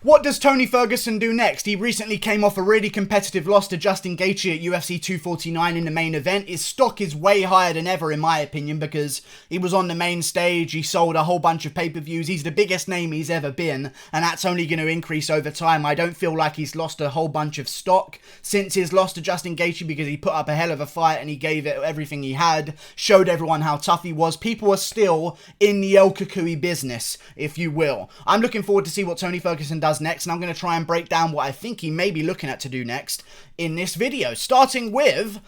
What does Tony Ferguson do next? He recently came off a really competitive loss to Justin Gaethje at UFC 249 in the main event. His stock is way higher than ever in my opinion because he was on the main stage, he sold a whole bunch of pay-per-views, he's the biggest name he's ever been, and that's only going to increase over time. I don't feel like he's lost a whole bunch of stock since his loss to Justin Gaethje because he put up a hell of a fight and he gave it everything he had, showed everyone how tough he was. People are still in the El Cucuy business, if you will. I'm looking forward to see what Tony Ferguson does next, and I'm going to try and break down what I think he may be looking at to do next in this video, starting with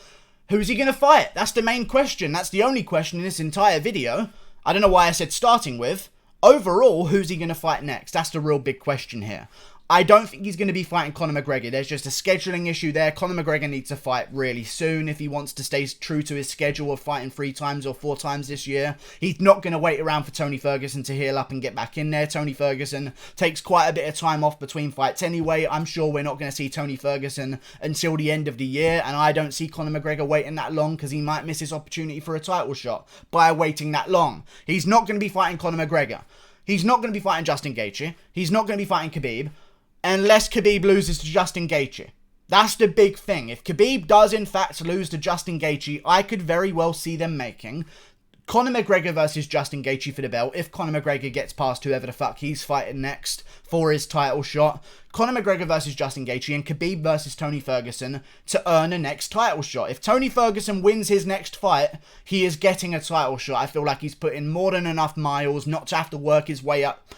who's he going to fight? That's the main question. That's the only question in this entire video. I don't know why I said starting with. Overall, who's he going to fight next? That's the real big question here. I don't think he's going to be fighting Conor McGregor. There's just a scheduling issue there. Conor McGregor needs to fight really soon if he wants to stay true to his schedule of fighting 3 times or 4 times this year. He's not going to wait around for Tony Ferguson to heal up and get back in there. Tony Ferguson takes quite a bit of time off between fights anyway. I'm sure we're not going to see Tony Ferguson until the end of the year, and I don't see Conor McGregor waiting that long because he might miss his opportunity for a title shot by waiting that long. He's not going to be fighting Conor McGregor. He's not going to be fighting Justin Gaethje. He's not going to be fighting Khabib. Unless Khabib loses to Justin Gaethje. That's the big thing. If Khabib does in fact lose to Justin Gaethje, I could very well see them making Conor McGregor versus Justin Gaethje for the belt. If Conor McGregor gets past whoever the fuck he's fighting next for his title shot, Conor McGregor versus Justin Gaethje and Khabib versus Tony Ferguson to earn a next title shot. If Tony Ferguson wins his next fight, he is getting a title shot. I feel like he's put in more than enough miles not to have to work his way up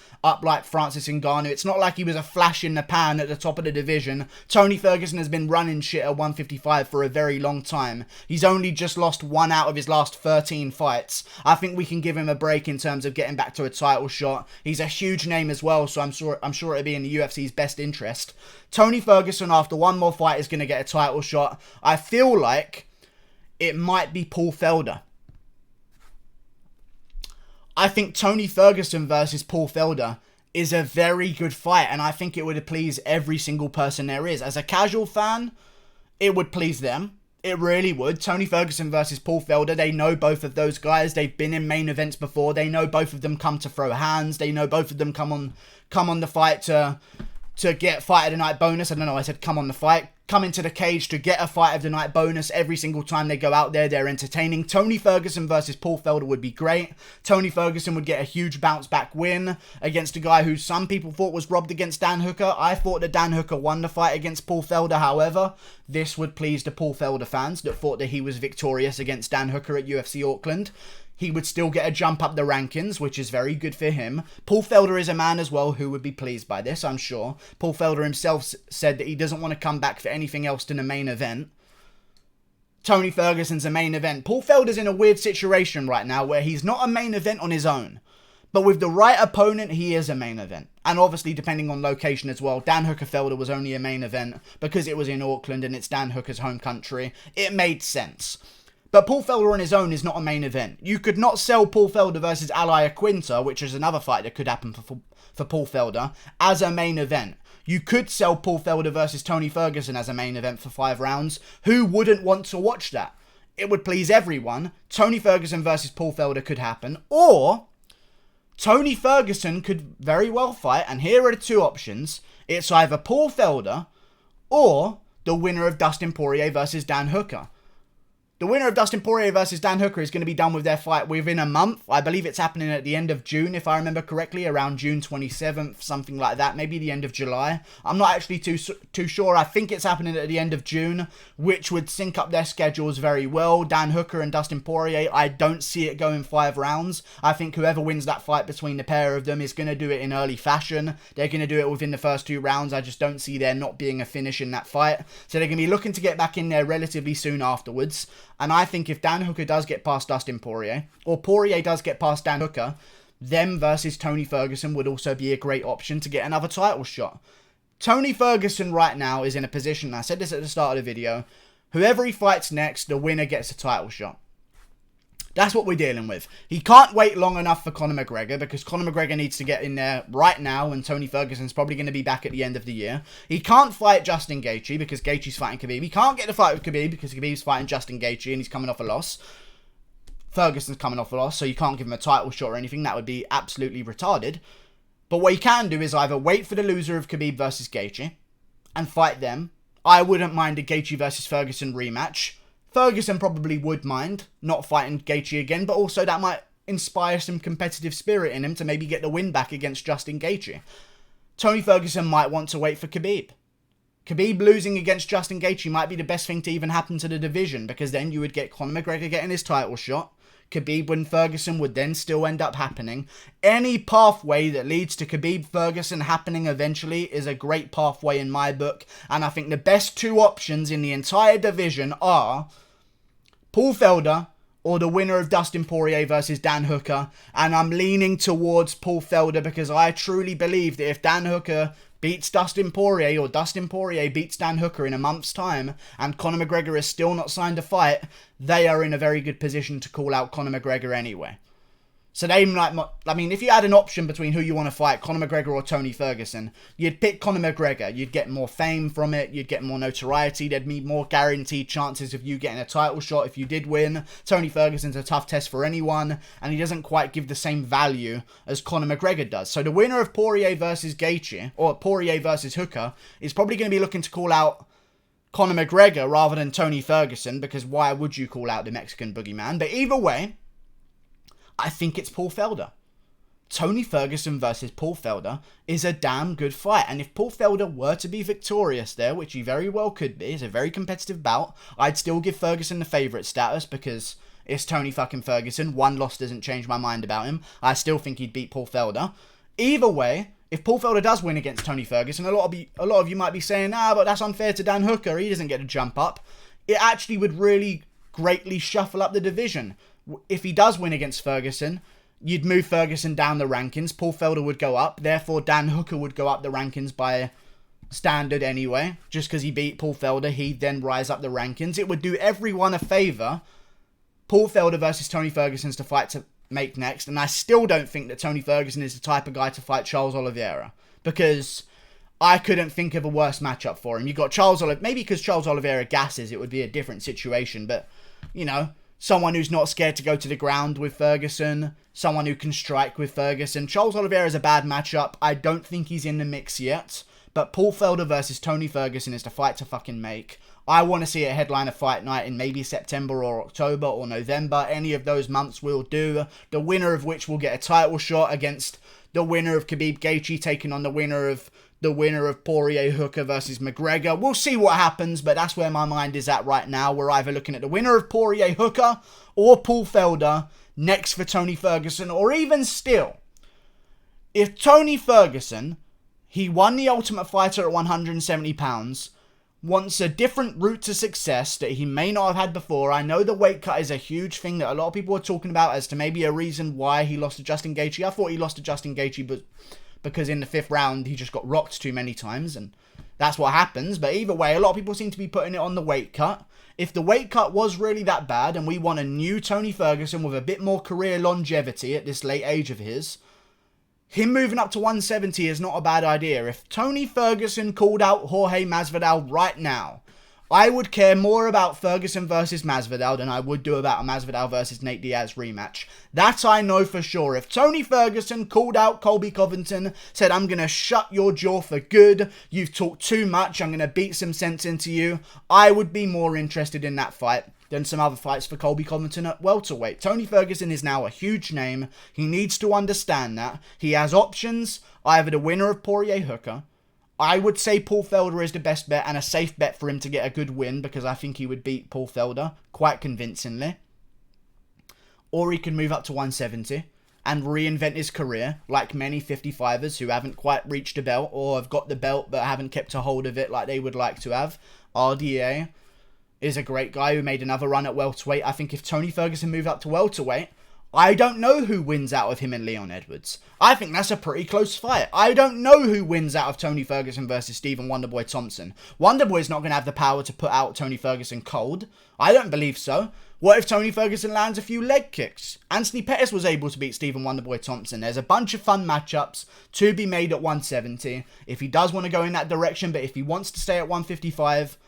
like Francis Ngannou. It's not like he was a flash in the pan at the top of the division. Tony Ferguson has been running shit at 155 for a very long time. He's only just lost 1 out of his last 13 fights. I think we can give him a break in terms of getting back to a title shot. He's a huge name as well, so I'm sure it'll be in the UFC's best interest. Tony Ferguson, after one more fight, is going to get a title shot. I feel like it might be Paul Felder. I think Tony Ferguson versus Paul Felder is a very good fight, and I think it would please every single person there is. As a casual fan, it would please them. It really would. Tony Ferguson versus Paul Felder, they know both of those guys. They've been in main events before. They know both of them come to throw hands. They know both of them come on the fight to get fight of the night bonus. I don't know, I said come on the fight. Come into the cage to get a fight of the night bonus every single time they go out there. They're entertaining. Tony Ferguson versus Paul Felder would be great. Tony Ferguson would get a huge bounce back win against a guy who some people thought was robbed against Dan Hooker. I thought that Dan Hooker won the fight against Paul Felder. However, this would please the Paul Felder fans that thought that he was victorious against Dan Hooker at UFC Auckland. He would still get a jump up the rankings, which is very good for him. Paul Felder is a man as well who would be pleased by this, I'm sure. Paul Felder himself said that he doesn't want to come back for anything else than a main event. Tony Ferguson's a main event. Paul Felder's in a weird situation right now where he's not a main event on his own. But with the right opponent, he is a main event. And obviously, depending on location as well, Dan Hooker Felder was only a main event because it was in Auckland and it's Dan Hooker's home country. It made sense. But Paul Felder on his own is not a main event. You could not sell Paul Felder versus Ally Aquinta, which is another fight that could happen for Paul Felder, as a main event. You could sell Paul Felder versus Tony Ferguson as a main event for 5 rounds. Who wouldn't want to watch that? It would please everyone. Tony Ferguson versus Paul Felder could happen. Or Tony Ferguson could very well fight, and here are the 2 options. It's either Paul Felder or the winner of Dustin Poirier versus Dan Hooker. The winner of Dustin Poirier versus Dan Hooker is going to be done with their fight within a month. I believe it's happening at the end of June, if I remember correctly, around June 27th, something like that, maybe the end of July. I'm not actually too sure. I think it's happening at the end of June, which would sync up their schedules very well. Dan Hooker and Dustin Poirier, I don't see it going 5 rounds. I think whoever wins that fight between the pair of them is going to do it in early fashion. They're going to do it within the first 2 rounds. I just don't see there not being a finish in that fight. So they're going to be looking to get back in there relatively soon afterwards. And I think if Dan Hooker does get past Dustin Poirier, or Poirier does get past Dan Hooker, them versus Tony Ferguson would also be a great option to get another title shot. Tony Ferguson right now is in a position, I said this at the start of the video, whoever he fights next, the winner gets a title shot. That's what we're dealing with. He can't wait long enough for Conor McGregor because Conor McGregor needs to get in there right now and Tony Ferguson's probably going to be back at the end of the year. He can't fight Justin Gaethje because Gaethje's fighting Khabib. He can't get the fight with Khabib because Khabib's fighting Justin Gaethje and he's coming off a loss. Ferguson's coming off a loss, so you can't give him a title shot or anything. That would be absolutely retarded. But what he can do is either wait for the loser of Khabib versus Gaethje and fight them. I wouldn't mind a Gaethje versus Ferguson rematch. Ferguson probably would mind not fighting Gaethje again, but also that might inspire some competitive spirit in him to maybe get the win back against Justin Gaethje. Tony Ferguson might want to wait for Khabib. Khabib losing against Justin Gaethje might be the best thing to even happen to the division, because then you would get Conor McGregor getting his title shot. Khabib and Ferguson would then still end up happening. Any pathway that leads to Khabib-Ferguson happening eventually is a great pathway in my book. And I think the best two options in the entire division are Paul Felder or the winner of Dustin Poirier versus Dan Hooker. And I'm leaning towards Paul Felder because I truly believe that if Dan Hooker beats Dustin Poirier or Dustin Poirier beats Dan Hooker in a month's time and Conor McGregor is still not signed a fight, they are in a very good position to call out Conor McGregor anyway. So they might, I mean, if you had an option between who you want to fight, Conor McGregor or Tony Ferguson, you'd pick Conor McGregor. You'd get more fame from it. You'd get more notoriety. There'd be more guaranteed chances of you getting a title shot if you did win. Tony Ferguson's a tough test for anyone, and he doesn't quite give the same value as Conor McGregor does. So the winner of Poirier versus Gaethje, or Poirier versus Hooker, is probably going to be looking to call out Conor McGregor rather than Tony Ferguson, because why would you call out the Mexican boogeyman? But either way, I think it's Paul Felder. Tony Ferguson versus Paul Felder is a damn good fight. And if Paul Felder were to be victorious there, which he very well could be, it's a very competitive bout, I'd still give Ferguson the favourite status because it's Tony fucking Ferguson. One loss doesn't change my mind about him. I still think he'd beat Paul Felder. Either way, if Paul Felder does win against Tony Ferguson, a lot of you might be saying, but that's unfair to Dan Hooker. He doesn't get to jump up. It actually would really greatly shuffle up the division. If he does win against Ferguson, you'd move Ferguson down the rankings. Paul Felder would go up. Therefore, Dan Hooker would go up the rankings by standard anyway. Just because he beat Paul Felder, he'd then rise up the rankings. It would do everyone a favour. Paul Felder versus Tony Ferguson's the fight to make next. And I still don't think that Tony Ferguson is the type of guy to fight Charles Oliveira. Because I couldn't think of a worse matchup for him. You got Charles Oliveira. Maybe because Charles Oliveira gasses, it would be a different situation. But, you know, someone who's not scared to go to the ground with Ferguson. Someone who can strike with Ferguson. Charles Oliveira is a bad matchup. I don't think he's in the mix yet. But Paul Felder versus Tony Ferguson is the fight to fucking make. I want to see a headliner fight night in maybe September or October or November. Any of those months will do. The winner of which will get a title shot against the winner of Khabib Gaethje taking on the winner of Poirier Hooker versus McGregor. We'll see what happens, but that's where my mind is at right now. We're either looking at the winner of Poirier Hooker or Paul Felder next for Tony Ferguson, or even still, if Tony Ferguson, he won the Ultimate Fighter at 170 pounds, wants a different route to success that he may not have had before. I know the weight cut is a huge thing that a lot of people are talking about as to maybe a reason why he lost to Justin Gaethje. I thought he lost to Justin Gaethje, but because in the 5th round, he just got rocked too many times, and that's what happens. But either way, a lot of people seem to be putting it on the weight cut. If the weight cut was really that bad, and we want a new Tony Ferguson with a bit more career longevity at this late age of his, him moving up to 170 is not a bad idea. If Tony Ferguson called out Jorge Masvidal right now, I would care more about Ferguson versus Masvidal than I would do about a Masvidal versus Nate Diaz rematch. That I know for sure. If Tony Ferguson called out Colby Covington, said, I'm going to shut your jaw for good, you've talked too much, I'm going to beat some sense into you, I would be more interested in that fight than some other fights for Colby Covington at welterweight. Tony Ferguson is now a huge name. He needs to understand that. He has options, either the winner of Poirier Hooker. I would say Paul Felder is the best bet and a safe bet for him to get a good win, because I think he would beat Paul Felder quite convincingly. Or he can move up to 170 and reinvent his career, like many 55ers who haven't quite reached a belt or have got the belt but haven't kept a hold of it like they would like to have. RDA is a great guy who made another run at welterweight. I think if Tony Ferguson moved up to welterweight, I don't know who wins out of him and Leon Edwards. I think that's a pretty close fight. I don't know who wins out of Tony Ferguson versus Stephen Wonderboy Thompson. Wonderboy's not going to have the power to put out Tony Ferguson cold. I don't believe so. What if Tony Ferguson lands a few leg kicks? Anthony Pettis was able to beat Stephen Wonderboy Thompson. There's a bunch of fun matchups to be made at 170 if he does want to go in that direction, but if he wants to stay at 155,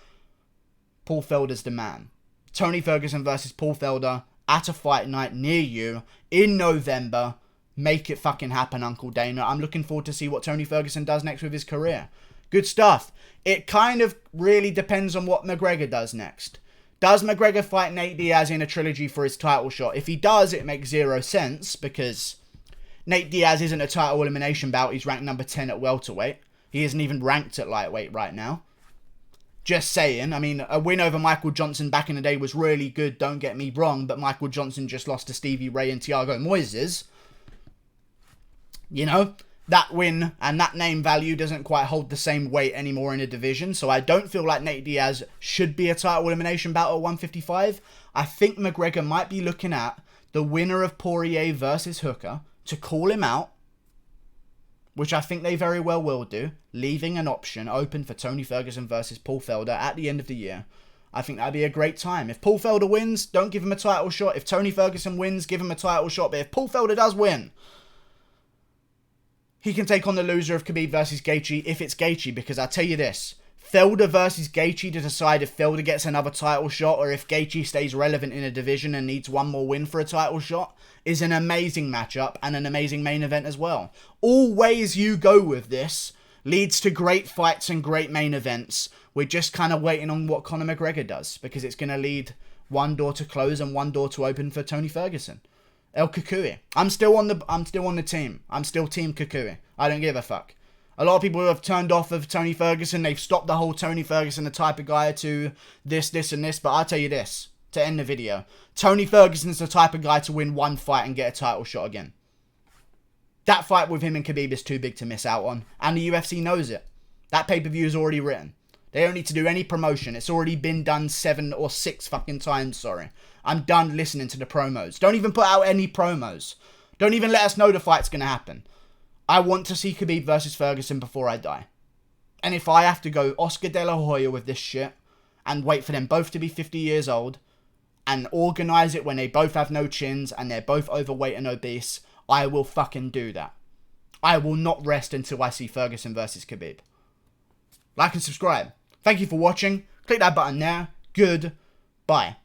Paul Felder's the man. Tony Ferguson versus Paul Felder at a fight night near you in November. Make it fucking happen, Uncle Dana. I'm looking forward to see what Tony Ferguson does next with his career. Good stuff. It kind of really depends on what McGregor does next. Does McGregor fight Nate Diaz in a trilogy for his title shot? If he does, it makes zero sense because Nate Diaz isn't a title elimination bout. He's ranked number 10 at welterweight. He isn't even ranked at lightweight right now. Just saying. I mean, a win over Michael Johnson back in the day was really good, don't get me wrong, but Michael Johnson just lost to Stevie Ray and Thiago Moises. You know, that win and that name value doesn't quite hold the same weight anymore in a division, so I don't feel like Nate Diaz should be a title elimination bout at 155. I think McGregor might be looking at the winner of Poirier versus Hooker to call him out, which I think they very well will do, leaving an option open for Tony Ferguson versus Paul Felder at the end of the year. I think that'd be a great time. If Paul Felder wins, don't give him a title shot. If Tony Ferguson wins, give him a title shot. But if Paul Felder does win, he can take on the loser of Khabib versus Gaethje if it's Gaethje, because I'll tell you this, Felder versus Gaethje to decide if Felder gets another title shot or if Gaethje stays relevant in a division and needs one more win for a title shot is an amazing matchup and an amazing main event as well. All ways you go with this leads to great fights and great main events. We're just kind of waiting on what Conor McGregor does because it's going to lead one door to close and one door to open for Tony Ferguson. El Cucuy. I'm still on the team. I'm still Team Cucuy. I don't give a fuck. A lot of people have turned off of Tony Ferguson. They've stopped the whole Tony Ferguson, the type of guy to this, and this. But I'll tell you this, to end the video. Tony Ferguson's the type of guy to win one fight and get a title shot again. That fight with him and Khabib is too big to miss out on. And the UFC knows it. That pay-per-view is already written. They don't need to do any promotion. It's already been done 7 or 6 fucking times, sorry. I'm done listening to the promos. Don't even put out any promos. Don't even let us know the fight's going to happen. I want to see Khabib versus Ferguson before I die. And if I have to go Oscar De La Hoya with this shit and wait for them both to be 50 years old and organise it when they both have no chins and they're both overweight and obese, I will fucking do that. I will not rest until I see Ferguson versus Khabib. Like and subscribe. Thank you for watching. Click that button there. Goodbye.